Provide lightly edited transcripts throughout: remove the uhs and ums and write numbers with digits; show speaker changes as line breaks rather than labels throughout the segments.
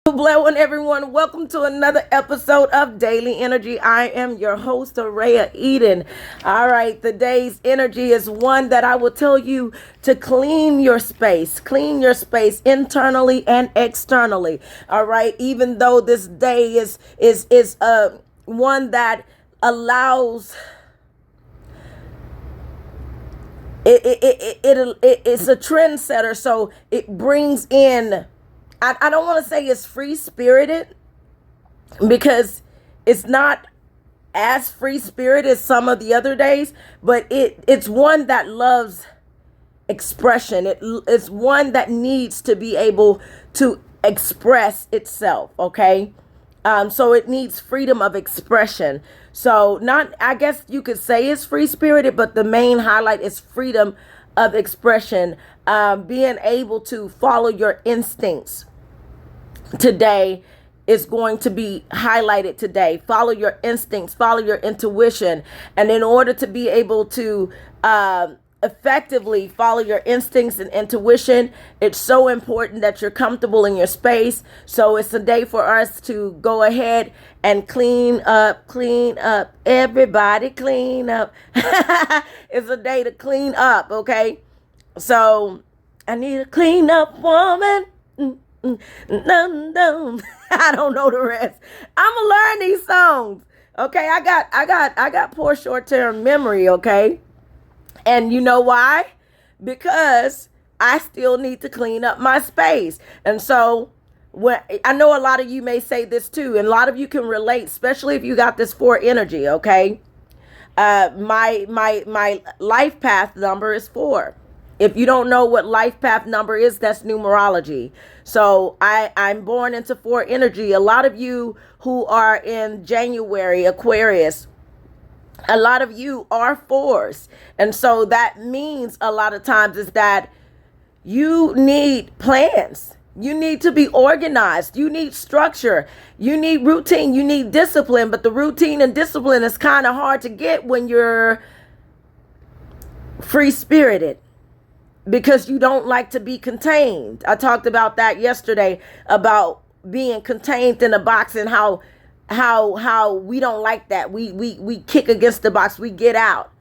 Hello, everyone. Welcome to another episode of Daily Energy. I am your host, Araya Eden. All right, today's energy is one that I will tell you to clean your space internally and externally. All right, even though this day is one that allows it's a trendsetter, so it brings in. I don't want to say it's free spirited because it's not as free spirited as some of the other days, but it's one that loves expression. It's one that needs to be able to express itself. Okay. So it needs freedom of expression. So not, I guess you could say it's free spirited, but the main highlight is freedom of expression. Being able to follow your instincts today is going to be highlighted today. Follow your instincts, follow your intuition. And in order to be able to effectively follow your instincts and intuition, it's so important that you're comfortable in your space. So it's a day for us to go ahead and clean up, everybody clean up. It's a day to clean up, okay? So I need a clean up woman. No, no. I don't know the rest. I'm gonna learn these songs. Okay, I got poor short-term memory, okay? And you know why? Because I still need to clean up my space. And so when I know a lot of you may say this too, and a lot of you can relate, especially if you got this 4 energy, okay? My life path number is 4. If you don't know what life path number is, that's numerology. So I'm born into 4 energy. A lot of you who are in January, Aquarius, a lot of you are 4s. And so that means a lot of times is that you need plans. You need to be organized. You need structure. You need routine. You need discipline. But the routine and discipline is kind of hard to get when you're free-spirited, because you don't like to be contained. I talked about that yesterday, about being contained in a box, and how we don't like that. We kick against the box, we get out.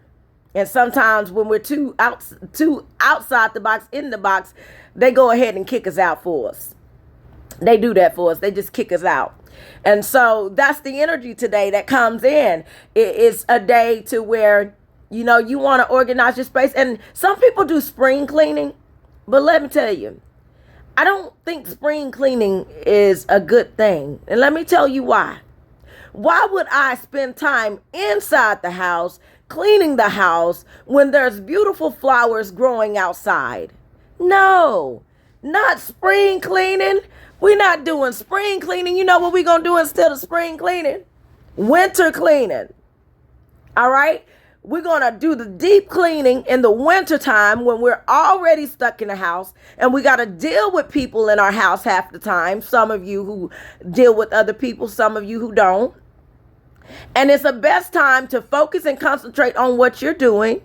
And sometimes when we're too outside the box, in the box, they go ahead and kick us out for us. They do that for us. They just kick us out. And so that's the energy today that comes in. It's a day to where you want to organize your space. And some people do spring cleaning. But let me tell you, I don't think spring cleaning is a good thing. And let me tell you why. Why would I spend time inside the house, cleaning the house, when there's beautiful flowers growing outside? No, not spring cleaning. We're not doing spring cleaning. You know what we're going to do instead of spring cleaning? Winter cleaning. All right? We're going to do the deep cleaning in the winter time when we're already stuck in the house and we got to deal with people in our house half the time. Some of you who deal with other people, some of you who don't. And it's the best time to focus and concentrate on what you're doing.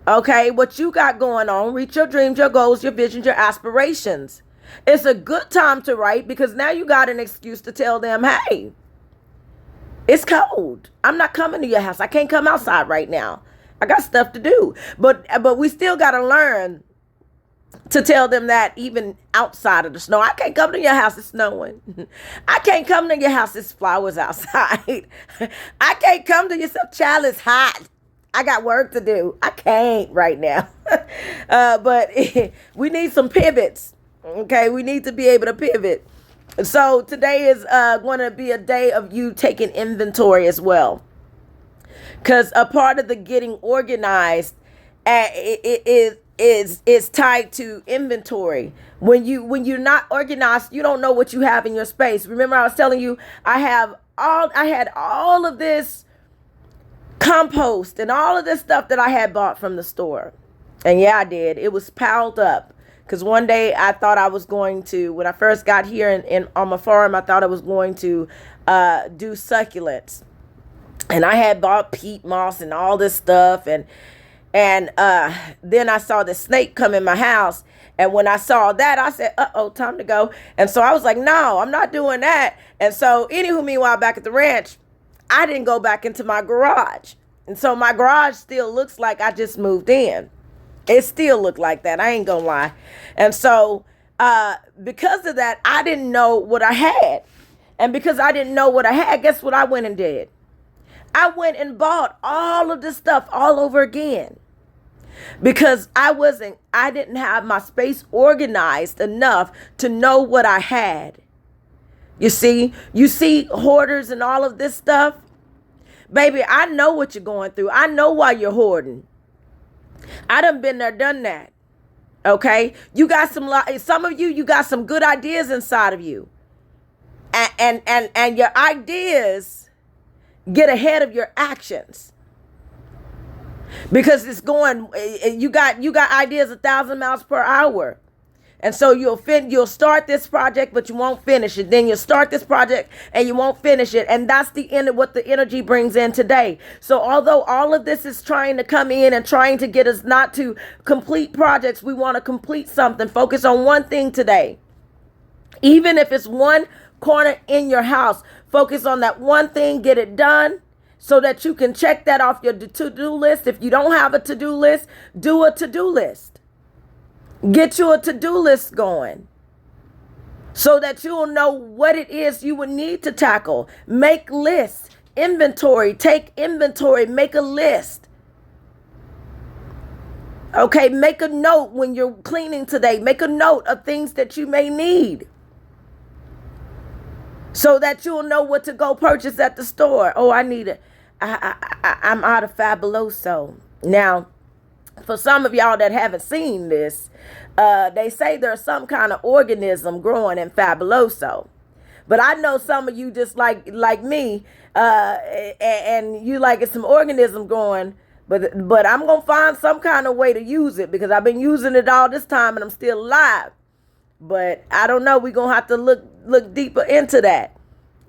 Okay, what you got going on. Reach your dreams, your goals, your visions, your aspirations. It's a good time to write, because now you got an excuse to tell them, hey, it's cold. I'm not coming to your house. I can't come outside right now. I got stuff to do. But we still got to learn to tell them that even outside of the snow. I can't come to your house. It's snowing. I can't come to your house. It's flowers outside. I can't come to your child. It's hot. I got work to do. I can't right now. But we need some pivots. Okay, we need to be able to pivot. So today is going to be a day of you taking inventory as well, because a part of the getting organized is tied to inventory. When you're not organized, you don't know what you have in your space. Remember, I was telling you I had all of this compost and all of this stuff that I had bought from the store, and yeah, I did. It was piled up. Because one day I thought I was going to, when I first got here on my farm, I thought I was going to do succulents. And I had bought peat moss and all this stuff. And then I saw the snake come in my house. And when I saw that, I said, uh-oh, time to go. And so I was like, no, I'm not doing that. And so anywho, meanwhile, back at the ranch, I didn't go back into my garage. And so my garage still looks like I just moved in. It still looked like that. I ain't gonna lie. And so because of that, I didn't know what I had. And because I didn't know what I had, guess what I went and did? I went and bought all of this stuff all over again. Because I didn't have my space organized enough to know what I had. You see hoarders and all of this stuff. Baby, I know what you're going through. I know why you're hoarding. I done been there, done that. Okay? You got some of you got some good ideas inside of you. And your ideas get ahead of your actions. Because it's going, you got ideas 1,000 miles per hour. And so you'll start this project, but you won't finish it. Then you'll start this project and you won't finish it. And that's the end of what the energy brings in today. So although all of this is trying to come in and trying to get us not to complete projects, we want to complete something. Focus on one thing today. Even if it's one corner in your house, focus on that one thing, get it done. So that you can check that off your to-do list. If you don't have a to-do list, do a to-do list. Get you a to-do list going. So that you'll know what it is you would need to tackle. Make lists. Inventory. Take inventory. Make a list. Okay, make a note when you're cleaning today. Make a note of things that you may need. So that you'll know what to go purchase at the store. Oh, I'm out of Fabuloso. Now, for some of y'all that haven't seen this, they say there's some kind of organism growing in Fabuloso. But I know some of you just like me, and you like it's some organism growing. But I'm going to find some kind of way to use it because I've been using it all this time and I'm still alive. But I don't know. We're going to have to look deeper into that.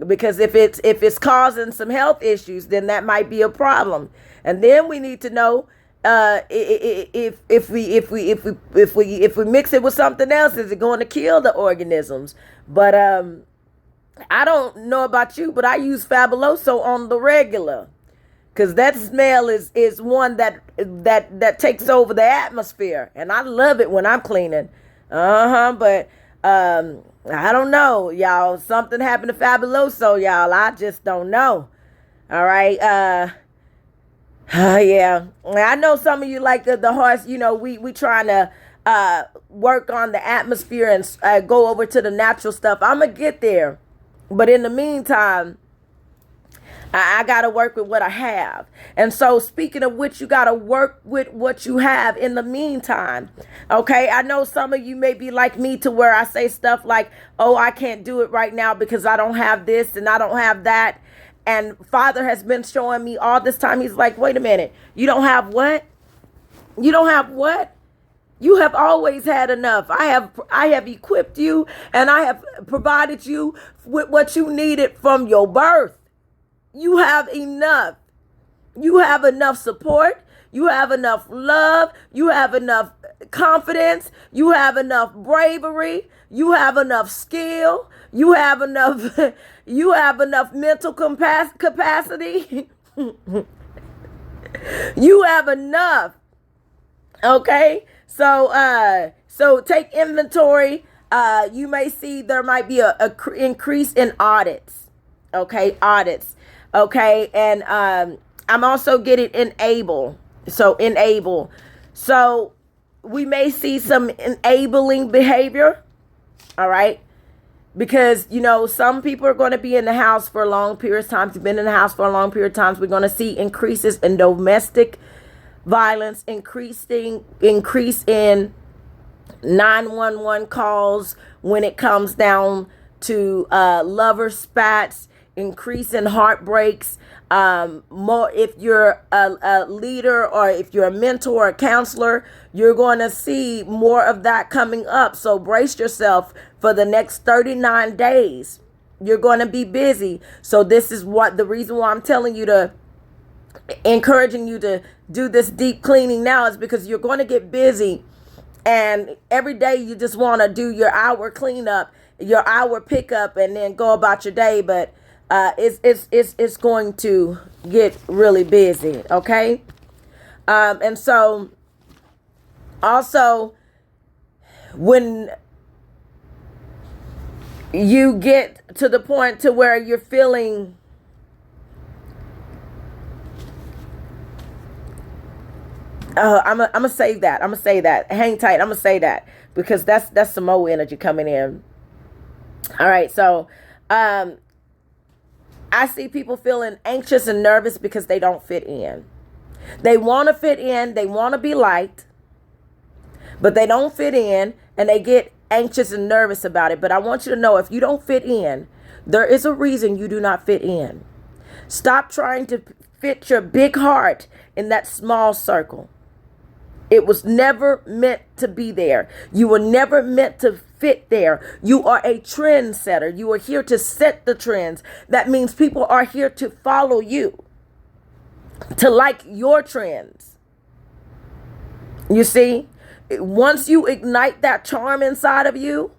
Because if it's causing some health issues, then that might be a problem. And then we need to know if we mix it with something else, is it going to kill the organisms? But I don't know about you, but I use Fabuloso on the regular. Because that smell is one that takes over the atmosphere. And I love it when I'm cleaning. But I don't know, y'all. Something happened to Fabuloso, y'all. I just don't know. All right. Yeah. I know some of you like the horse, we trying to work on the atmosphere and go over to the natural stuff. I'm going to get there. But in the meantime, I got to work with what I have. And so speaking of which, you got to work with what you have in the meantime. Okay. I know some of you may be like me to where I say stuff like, oh, I can't do it right now because I don't have this and I don't have that. And Father has been showing me all this time. He's like, wait a minute. You don't have what? You don't have what? You have always had enough. I have equipped you and I have provided you with what you needed from your birth. You have enough. You have enough support. You have enough love. You have enough confidence. You have enough bravery. You have enough skill. You have enough you have enough mental capacity. You have enough. Okay? So take inventory. You may see there might be a increase in audits. Okay? Audits. Okay, and I'm also getting enable. So enable. So we may see some enabling behavior. All right. Because, some people are going to be in the house for a long period of time. You've been in the house for a long period of time. We're going to see increases in domestic violence, increase in 911 calls when it comes down to lover spats, increase in heartbreaks, more if you're a leader or if you're a mentor or a counselor, you're going to see more of that coming up. So brace yourself for the next 39 days. You're going to be busy. So this is what the reason why I'm telling you to encouraging you to do this deep cleaning now is because you're going to get busy And every day you just want to do your hour cleanup, your hour pickup, and then go about your day. But it's going to get really busy. Okay. And so also when you get to the point to where you're feeling I'm gonna say that. I'm gonna say that. Hang tight. I'm gonna say that because that's some more energy coming in. All right. So, I see people feeling anxious and nervous because they don't fit in. They want to fit in. They want to be liked, but they don't fit in, and they get anxious and nervous about it. But I want you to know, if you don't fit in, there is a reason you do not fit in. Stop trying to fit your big heart in that small circle. It was never meant to be there. You were never meant to fit there. You are a trendsetter. You are here to set the trends. That means people are here to follow you, to like your trends. You see, once you ignite that charm inside of you,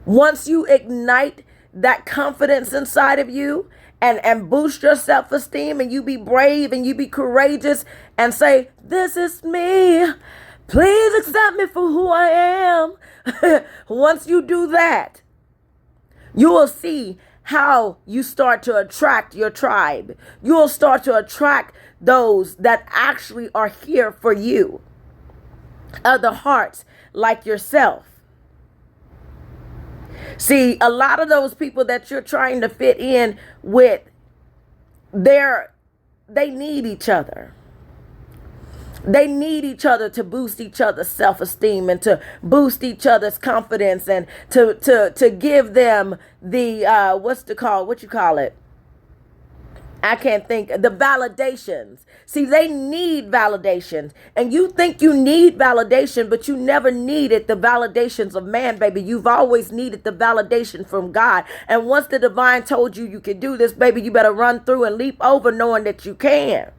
once you ignite that confidence inside of you, and boost your self-esteem, and you be brave and you be courageous and say, this is me. Please accept me for who I am. Once you do that, you will see how you start to attract your tribe. You will start to attract those that actually are here for you. Other hearts like yourself. See, a lot of those people that you're trying to fit in with, they need each other. They need each other to boost each other's self-esteem and to boost each other's confidence and to give them the what you call it? I can't think. The validations. See, they need validations. And you think you need validation, but you never needed the validations of man, baby. You've always needed the validation from God. And once the divine told you you can do this, baby, you better run through and leap over knowing that you can.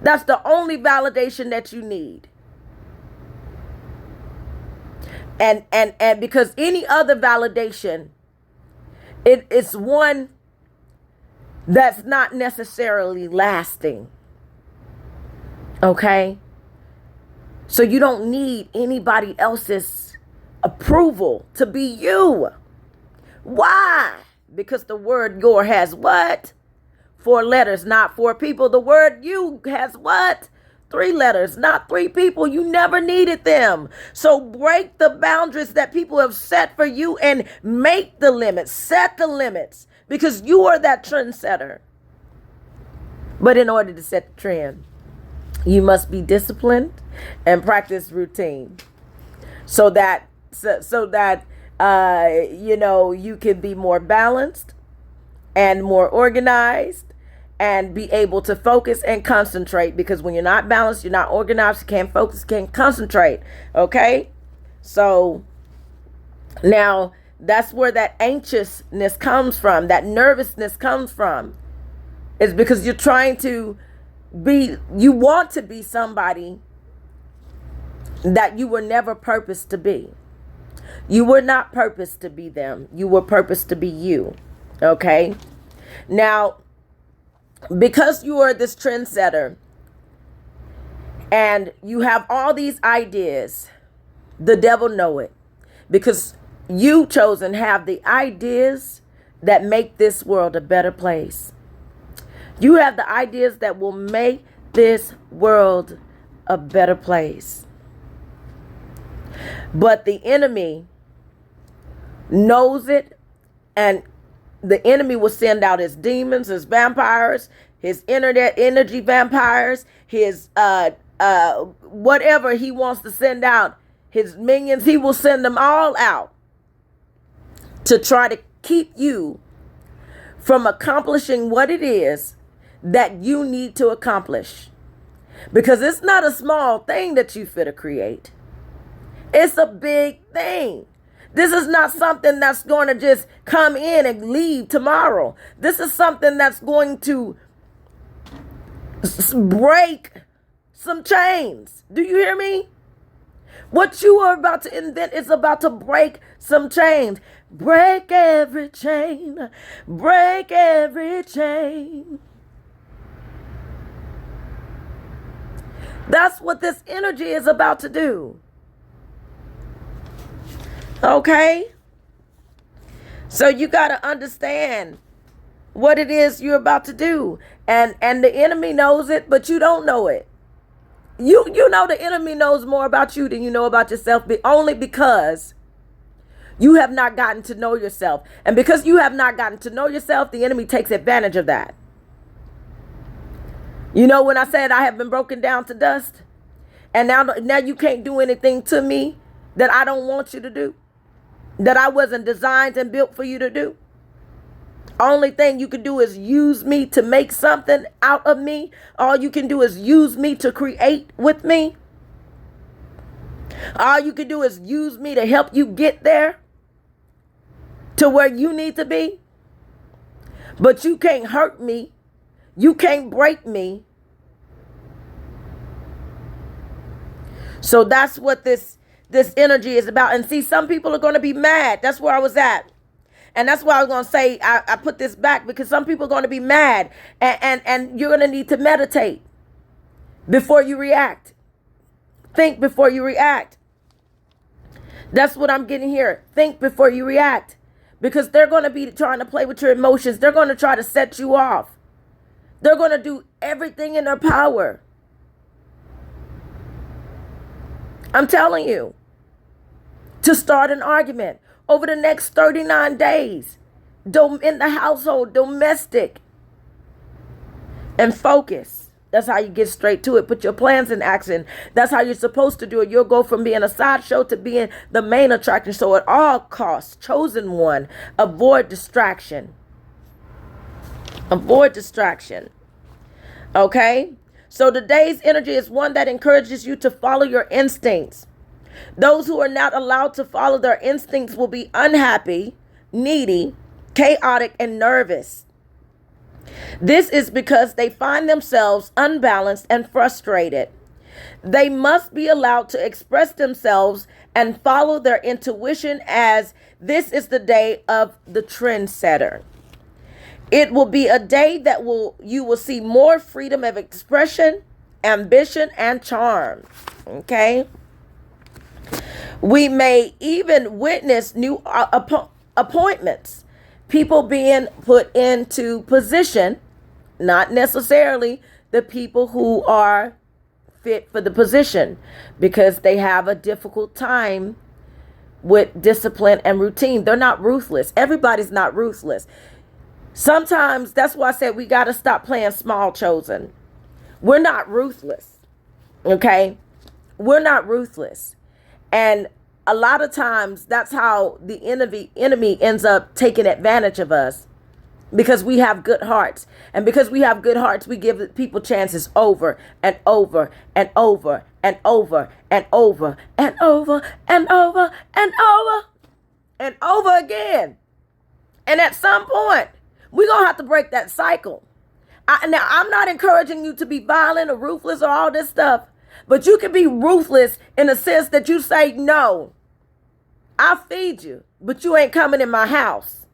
That's the only validation that you need. And because any other validation, it's one that's not necessarily lasting. Okay? So you don't need anybody else's approval to be you. Why? Because the word your has what? 4 letters, not 4 people. The word you has what? 3 letters, not 3 people. You never needed them. So break the boundaries that people have set for you and make the limits. Set the limits. Because you are that trendsetter. But in order to set the trend, you must be disciplined and practice routine. So that you can be more balanced and more organized and be able to focus and concentrate. Because when you're not balanced, you're not organized, you can't focus, you can't concentrate. Okay? So now that's where that anxiousness comes from, that nervousness comes from. It's because you're trying to you want to be somebody that you were never purposed to be. You were not purposed to be them. You were purposed to be you. Okay? Now, because you are this trendsetter and you have all these ideas, the devil know it. Because you chosen have the ideas that make this world a better place. You have the ideas that will make this world a better place. But the enemy knows it, and the enemy will send out his demons, his vampires, his internet energy vampires, his whatever he wants to send out, his minions, he will send them all out to try to keep you from accomplishing what it is that you need to accomplish. Because it's not a small thing that you fit to create. It's a big thing. This is not something that's going to just come in and leave tomorrow. This is something that's going to break some chains. Do you hear me? What you are about to invent is about to break some chains. Break every chain. Break every chain. That's what this energy is about to do. Okay? So you got to understand what it is you're about to do. And the enemy knows it, but you don't know it. You know the enemy knows more about you than you know about yourself, but only because you have not gotten to know yourself. And because you have not gotten to know yourself, the enemy takes advantage of that. You know, when I said I have been broken down to dust, and now you can't do anything to me that I don't want you to do, that I wasn't designed and built for you to do. Only thing you can do is use me to make something out of me. All you can do is use me to create with me. All you can do is use me to help you get there to where you need to be. But you can't hurt me. You can't break me. So that's what this energy is about. And see, some people are going to be mad. That's where I was at. And that's why I was going to say, I put this back, because some people are going to be mad, and you're going to need to meditate before you react. Think before you react. That's what I'm getting here. Think before you react, because they're going to be trying to play with your emotions. They're going to try to set you off. They're going to do everything in their power. I'm telling you, to start an argument over the next 39 days, in the household, domestic, and focus. That's how you get straight to it. Put your plans in action. That's how you're supposed to do it. You'll go from being a sideshow to being the main attraction. So at all costs, chosen one, avoid distraction. Avoid distraction. Okay? So today's energy is one that encourages you to follow your instincts. Those who are not allowed to follow their instincts will be unhappy, needy, chaotic, and nervous. This is because they find themselves unbalanced and frustrated. They must be allowed to express themselves and follow their intuition, as this is the day of the trendsetter. It will be a day that you will see more freedom of expression, ambition, and charm. Okay? We may even witness new appointments, people being put into position, not necessarily the people who are fit for the position, because they have a difficult time with discipline and routine. They're not ruthless. Everybody's not ruthless. Sometimes that's why I said we got to stop playing small, chosen. We're not ruthless. Okay? We're not ruthless. And a lot of times that's how the enemy ends up taking advantage of us, because we have good hearts. And because we have good hearts, we give people chances over and over and over and over and over and over and over and over and over again. And at some point, we're going to have to break that cycle. Now, I'm not encouraging you to be violent or ruthless or all this stuff. But you can be ruthless in the sense that you say, no, I'll feed you, but you ain't coming in my house.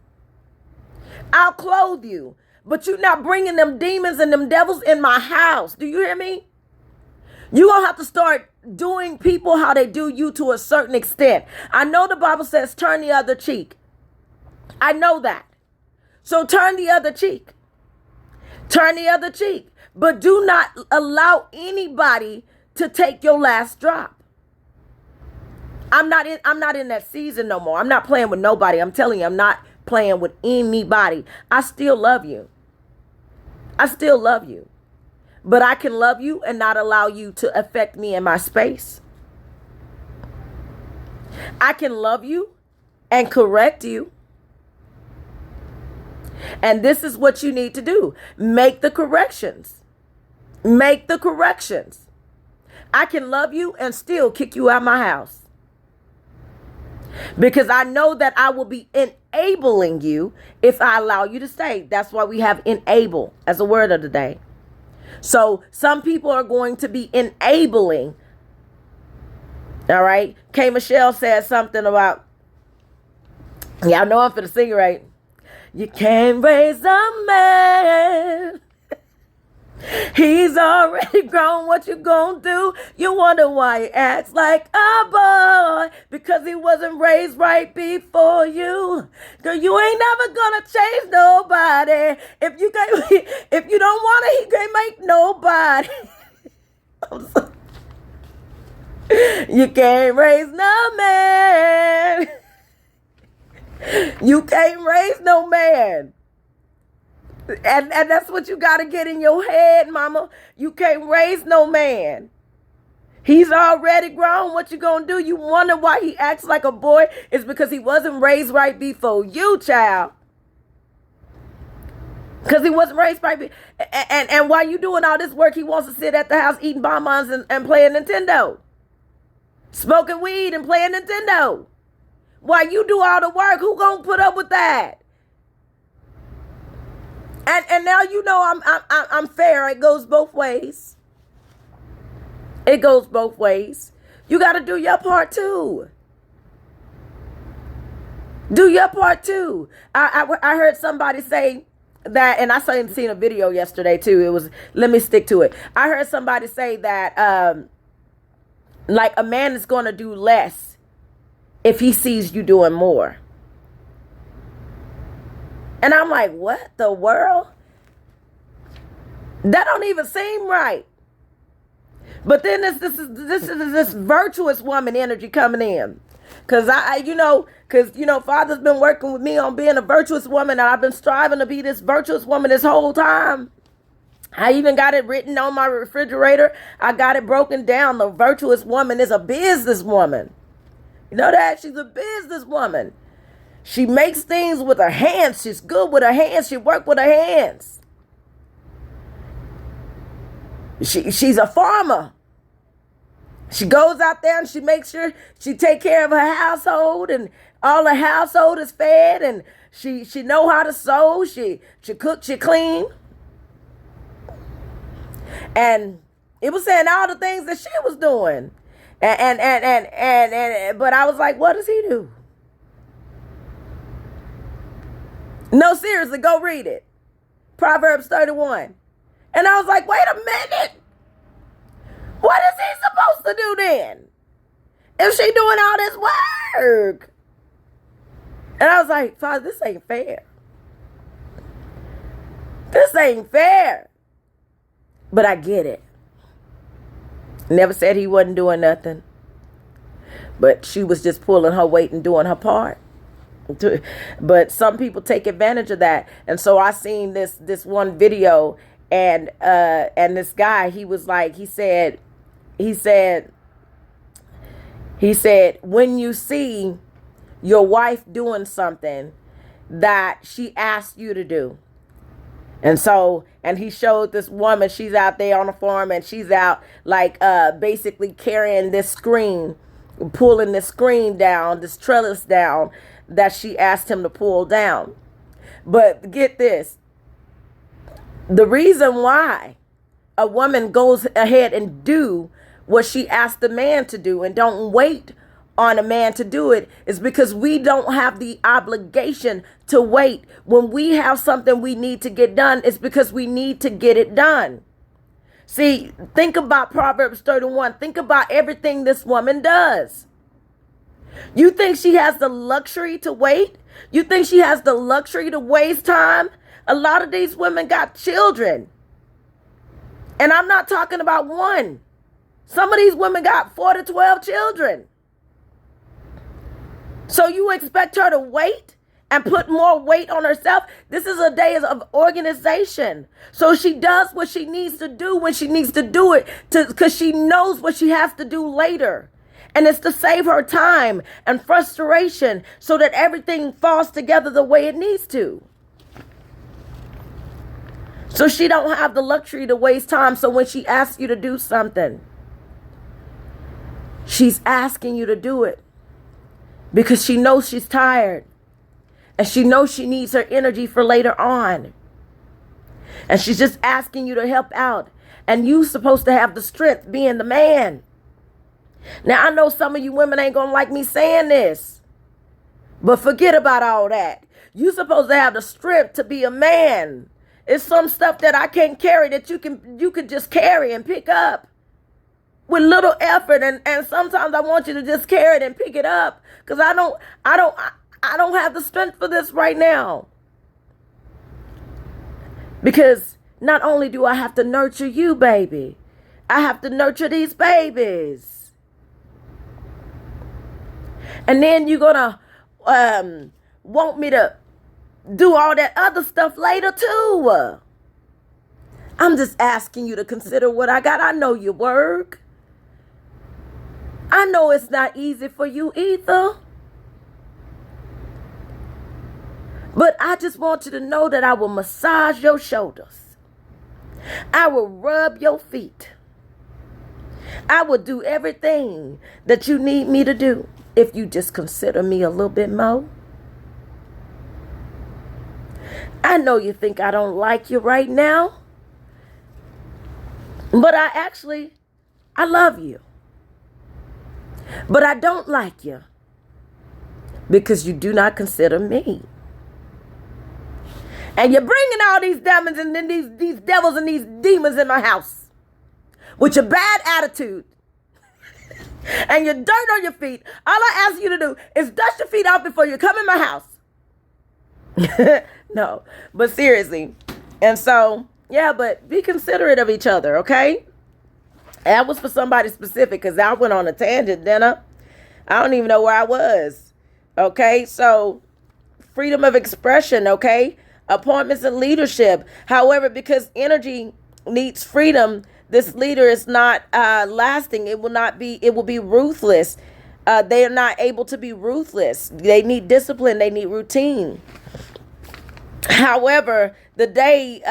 I'll clothe you, but you're not bringing them demons and them devils in my house. Do you hear me? You're going to have to start doing people how they do you to a certain extent. I know the Bible says turn the other cheek. I know that. So turn the other cheek. Turn the other cheek. But do not allow anybody to take your last drop. I'm not in that season no more. I'm not playing with nobody. I'm telling you, I'm not playing with anybody. I still love you. I still love you. But I can love you and not allow you to affect me in my space. I can love you and correct you. And this is what you need to do. Make the corrections. Make the corrections. I can love you and still kick you out of my house, because I know that I will be enabling you if I allow you to stay. That's why we have enable as a word of the day. So some people are going to be enabling All right. K. Michelle said something about, y'all know I'm for the sing, right? You can't raise a man. He's already grown. What you gonna do? You wonder why he acts like a boy, because he wasn't raised right before you. Girl, you ain't never gonna change nobody. If you can't, if you don't want it, he can't make nobody. You can't raise no man. You can't raise no man. And that's what you got to get in your head, mama. You can't raise no man. He's already grown. What you gonna do? You wonder why he acts like a boy? It's because he wasn't raised right before you, child. Because he wasn't raised right. And while you doing all this work, he wants to sit at the house eating bonbons and playing Nintendo. Smoking weed and playing Nintendo. While you do all the work, who gonna put up with that? And now you know I'm fair. It goes both ways. It goes both ways. You got to do your part too. Do your part too. I heard somebody say that, and I seen a video yesterday too. It was, let me stick to it. I heard somebody say that like a man is going to do less if he sees you doing more. And I'm like, what the world? That don't even seem right. But then this is this virtuous woman energy coming in. Cause Father's been working with me on being a virtuous woman, and I've been striving to be this virtuous woman this whole time. I even got it written on my refrigerator. I got it broken down. The virtuous woman is a businesswoman. You know that? She's a businesswoman. She makes things with her hands. She's good with her hands. She works with her hands. She's a farmer. She goes out there and she makes sure she take care of her household, and all her household is fed, and she know how to sew. She cook, she clean. And it was saying all the things that she was doing. But I was like, what does he do? No, seriously, go read it. Proverbs 31. And I was like, wait a minute. What is he supposed to do then? If she doing all this work? And I was like, Father, this ain't fair. This ain't fair. But I get it. Never said he wasn't doing nothing. But she was just pulling her weight and doing her part. But some people take advantage of that. And so I seen this one video, and this guy, he was like, he said, when you see your wife doing something that she asked you to do. And he showed this woman, she's out there on the farm, and she's out like basically carrying this screen, pulling this screen down, this trellis down that she asked him to pull down. But get this. The reason why a woman goes ahead and do what she asked the man to do and don't wait on a man to do it is because we don't have the obligation to wait. When we have something we need to get done, it's because we need to get it done. See, think about Proverbs 31. Think about everything this woman does. You think she has the luxury to wait? You think she has the luxury to waste time? A lot of these women got children. And I'm not talking about one. Some of these women got 4 to 12 children. So you expect her to wait and put more weight on herself? This is a day of organization. So she does what she needs to do when she needs to do it, because she knows what she has to do later. And it's to save her time and frustration so that everything falls together the way it needs to. So she don't have the luxury to waste time. So when she asks you to do something, she's asking you to do it because she knows she's tired. And she knows she needs her energy for later on. And she's just asking you to help out. And you're supposed to have the strength, being the man, Now, I know some of you women ain't gonna like me saying this, but forget about all that. You supposed to have the strength to be a man. It's some stuff that I can't carry that you can just carry and pick up with little effort, and sometimes I want you to just carry it and pick it up, because I don't have the strength for this right now. Because not only do I have to nurture you, baby, I have to nurture these babies. And then you're gonna want me to do all that other stuff later too. I'm just asking you to consider what I got. I know you work. I know it's not easy for you either. But I just want you to know that I will massage your shoulders. I will rub your feet. I will do everything that you need me to do if you just consider me a little bit more. I know you think I don't like you right now, but I love you. But I don't like you because you do not consider me. And you're bringing all these demons and then these devils and these demons in my house with your bad attitude and your dirt on your feet. All I ask you to do is dust your feet off before you come in my house. No, but seriously. And so, yeah, but be considerate of each other, okay? That was for somebody specific, because I went on a tangent, didn't I don't even know where I was. Okay, so freedom of expression, okay? Appointments and leadership. However, because energy needs freedom, this leader is not lasting. It will be ruthless. They are not able to be ruthless. They need discipline. They need routine. However, the day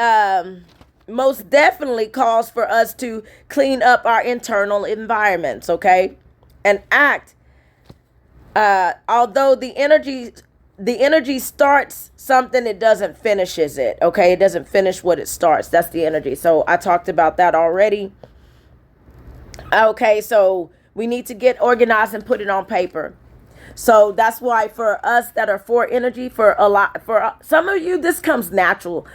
most definitely calls for us to clean up our internal environments, okay? And act. Although the energy starts something, it doesn't finishes it, okay? It doesn't finish what it starts. That's the energy. So I talked about that already. Okay, so we need to get organized and put it on paper. So that's why for us that are for energy, for some of you, this comes natural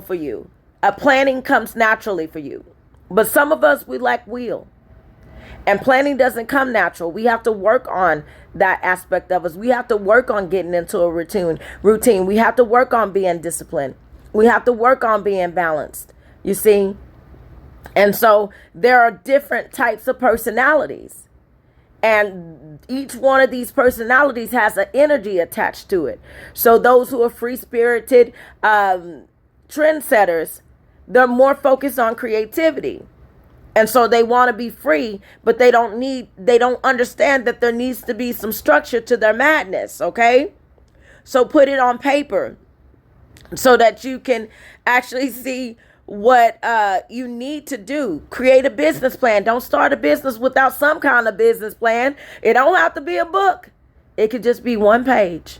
for you. Planning comes naturally for you. But some of us, we lack will. And planning doesn't come natural. We have to work on that aspect of us. We have to work on getting into a routine. We have to work on being disciplined. We have to work on being balanced. You see? And so there are different types of personalities. And each one of these personalities has an energy attached to it. So those who are free-spirited trendsetters, they're more focused on creativity. And so they want to be free, but they don't understand that there needs to be some structure to their madness, okay? So put it on paper so that you can actually see what you need to do. Create a business plan. Don't start a business without some kind of business plan. It don't have to be a book. It could just be one page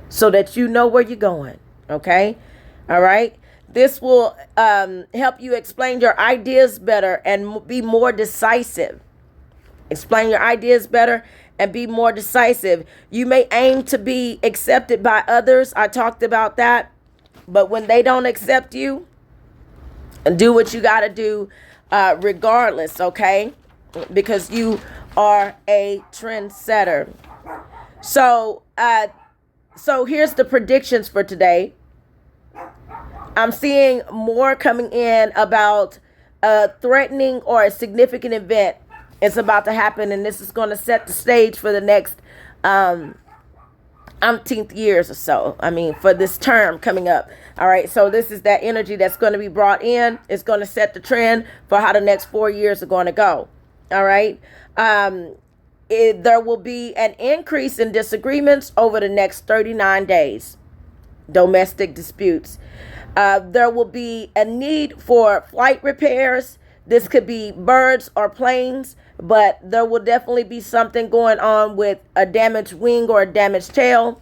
so that you know where you're going, okay? All right? This will help you explain your ideas better and be more decisive. Explain your ideas better and be more decisive. You may aim to be accepted by others. I talked about that. But when they don't accept you, do what you got to do regardless, okay? Because you are a trendsetter. So here's the predictions for today. I'm seeing more coming in about a threatening or a significant event. It's about to happen, and this is going to set the stage for the next umpteenth years or so. I mean, for this term coming up. All right, so this is that energy that's going to be brought in. It's going to set the trend for how the next 4 years are going to go. All right. There will be an increase in disagreements over the next 39 days. Domestic disputes. There will be a need for flight repairs. This could be birds or planes, but there will definitely be something going on with a damaged wing or a damaged tail.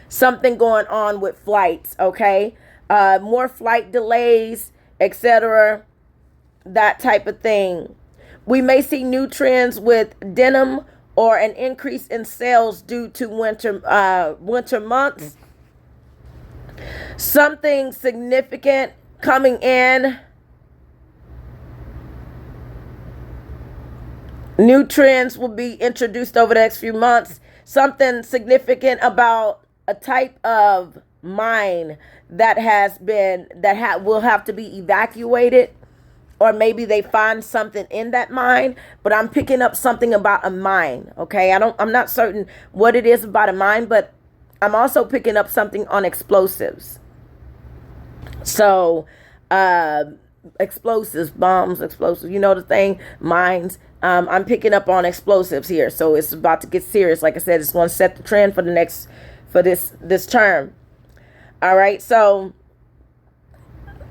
Something going on with flights, okay? More flight delays, etc. That type of thing. We may see new trends with denim or an increase in sales due to winter months. Something significant coming in. New trends will be introduced over the next few months. Something significant about a type of mine that will have to be evacuated, or maybe they find something in that mine. But I'm picking up something about a mine. Okay, I'm not certain what it is about a mine, but I'm also picking up something on explosives. So, explosives, bombs, explosives, you know the thing, mines. I'm picking up on explosives here. So it's about to get serious. Like I said, it's going to set the trend for this term. All right. So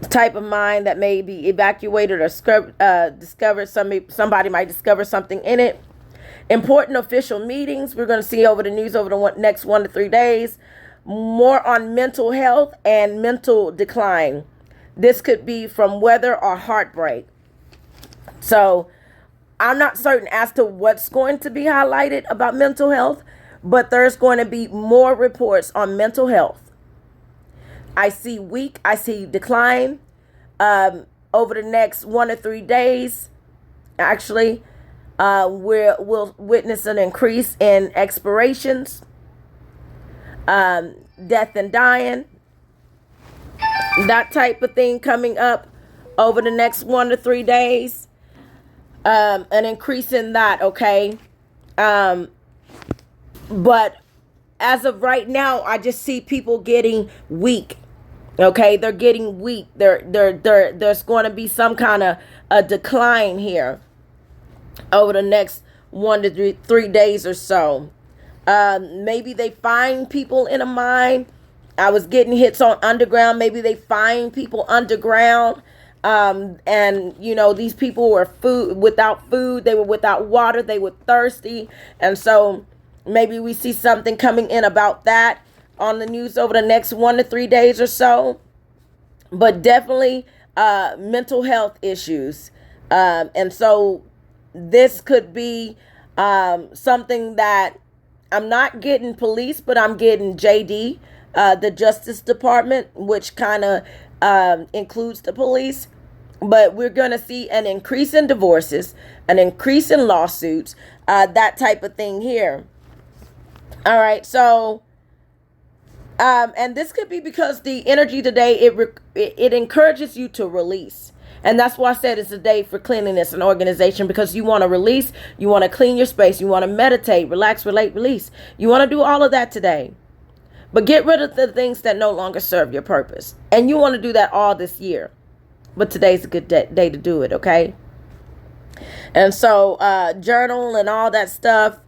type of mine that may be evacuated or discovered. Somebody might discover something in it. Important official meetings we're going to see over the news over the next 1 to 3 days. More on mental health and mental decline. This could be from weather or heartbreak. So I'm not certain as to what's going to be highlighted about mental health, but there's going to be more reports on mental health. I see weak, I see decline over the next 1 to 3 days. Actually, we'll witness an increase in expirations, death and dying, that type of thing coming up over the next 1 to 3 days. An increase in that, okay? But as of right now, I just see people getting weak. Okay, they're getting weak. There's going to be some kind of a decline here over the next 1 to 3 days or so. Maybe they find people in a mine. I was getting hits on underground. Maybe they find people underground. And you know, these people were without food, they were without water, they were thirsty. And so maybe we see something coming in about that on the news over the next 1 to 3 days or so. But definitely mental health issues. And so this could be something that I'm not getting police, but I'm getting JD, the Justice Department, which kind of includes the police. But we're going to see an increase in divorces, an increase in lawsuits, that type of thing here. All right. So, and this could be because the energy today, it encourages you to release. And that's why I said it's a day for cleanliness and organization, because you want to release, you want to clean your space, you want to meditate, relax, relate, release. You want to do all of that today. But get rid of the things that no longer serve your purpose. And you want to do that all this year. But today's a good day to do it, okay? And so journal and all that stuff.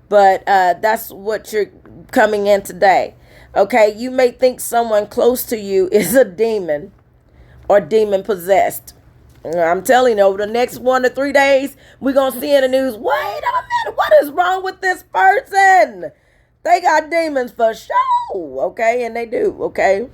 But that's what you're coming in today. Okay, you may think someone close to you is a demon or demon possessed. I'm telling you, over the next 1 to 3 days, we're going to see in the news, wait a minute, what is wrong with this person? They got demons for sure, okay? And they do, okay?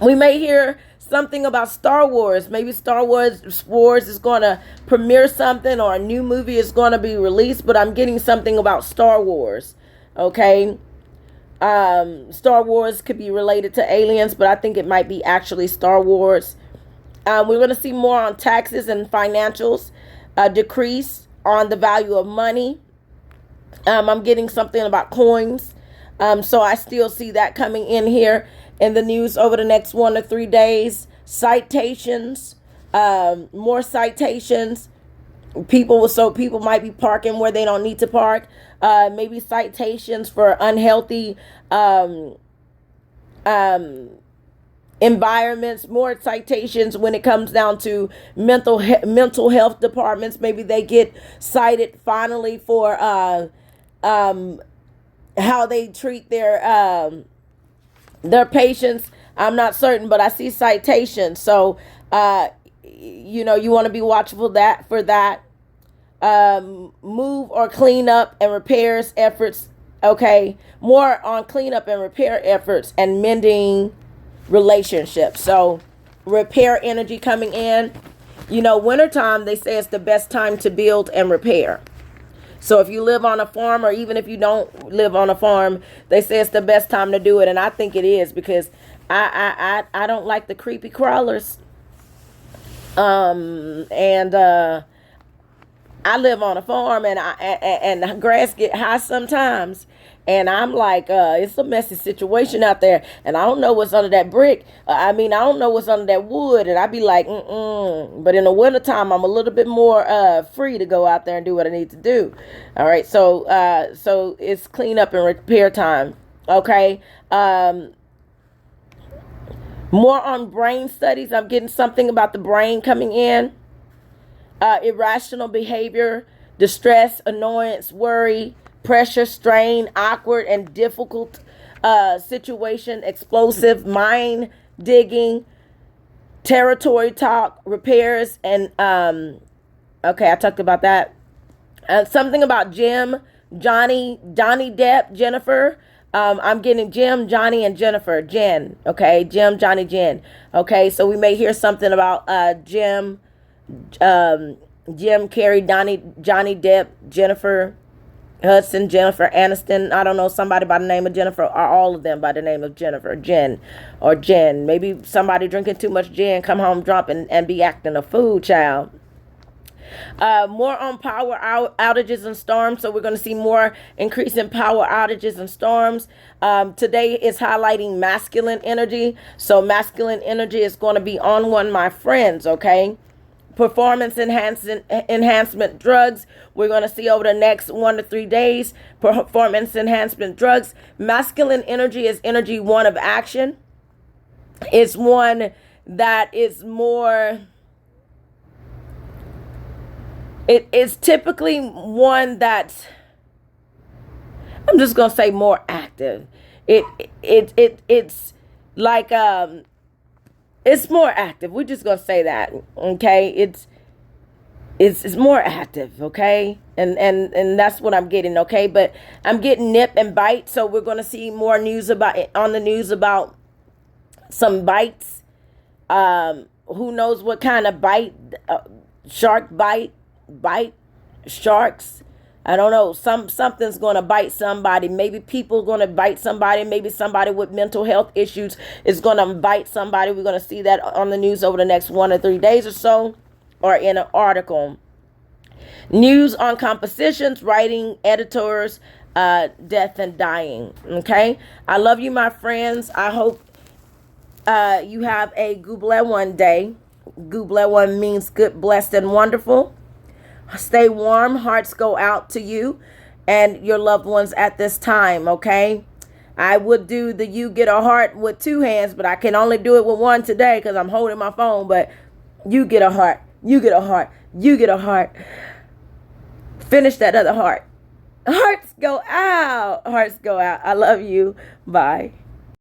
We may hear something about Star Wars. Maybe Star Wars is going to premiere something, or a new movie is going to be released, but I'm getting something about Star Wars, okay? Star Wars could be related to aliens, but I think it might be actually Star Wars. We're going to see more on taxes and financials, decrease on the value of money. I'm getting something about coins. So I still see that coming in here in the news over the next 1 to 3 days. Citations, more citations. People might be parking where they don't need to park. Maybe citations for unhealthy environments. More citations when it comes down to mental health departments. Maybe they get cited finally for how they treat their patients. I'm not certain, but I see citations. So, you want to be watchful for that. Move or clean up and repairs efforts. Okay. More on cleanup and repair efforts and mending relationships. So repair energy coming in. You know, wintertime, they say it's the best time to build and repair. So if you live on a farm, or even if you don't live on a farm, they say it's the best time to do it. And I think it is, because I don't like the creepy crawlers. And I live on a farm, and the grass get high sometimes, and I'm like, it's a messy situation out there, and I don't know what's under that brick. I don't know what's under that wood, and I be like, But in the wintertime, I'm a little bit more free to go out there and do what I need to do. All right, so it's cleanup and repair time. Okay. More on brain studies. I'm getting something about the brain coming in. Irrational behavior, distress, annoyance, worry, pressure, strain, awkward and difficult situation, explosive, mind digging, territory talk, repairs, and okay, I talked about that. Something about Jim, Johnny Depp, Jennifer. I'm getting Jim, Johnny, and Jennifer. Jen. Okay, Jim, Johnny, Jen. Okay, so we may hear something about Jim, Carrey, Johnny Depp, Jennifer Hudson, Jennifer Aniston. I don't know, somebody by the name of Jennifer, or all of them by the name of Jennifer, Jen, or Jen. Maybe somebody drinking too much gin, come home drunk and be acting a fool, child. More on power outages and storms. So we're going to see more increase in power outages and storms. Today is highlighting masculine energy. So masculine energy is going to be on one, my friends. Okay. Performance enhancement drugs. We're going to see over the next 1 to 3 days. Performance enhancement drugs. Masculine energy is energy one of action. It's one that is more... It is typically one that's, I'm just gonna say, more active. It's like it's more active. We're just gonna say that, okay? It's more active, okay? And that's what I'm getting, okay? But I'm getting nip and bite, so we're gonna see more news about it on the news about some bites. Who knows what kind of bite? Shark bite sharks. I don't know. Something's going to bite somebody. Maybe people going to bite somebody. Maybe somebody with mental health issues is going to bite somebody. We're going to see that on the news over the next 1 or 3 days or so, or in an article. News on compositions, writing, editors, death and dying. Okay. I love you, my friends. I hope you have a Google one day. Google one means good, blessed, and wonderful. Stay warm. Hearts go out to you and your loved ones at this time, okay? I would do the you get a heart with 2 hands, but I can only do it with 1 today because I'm holding my phone. But you get a heart. You get a heart. You get a heart. Finish that other heart. Hearts go out. Hearts go out. I love you. Bye.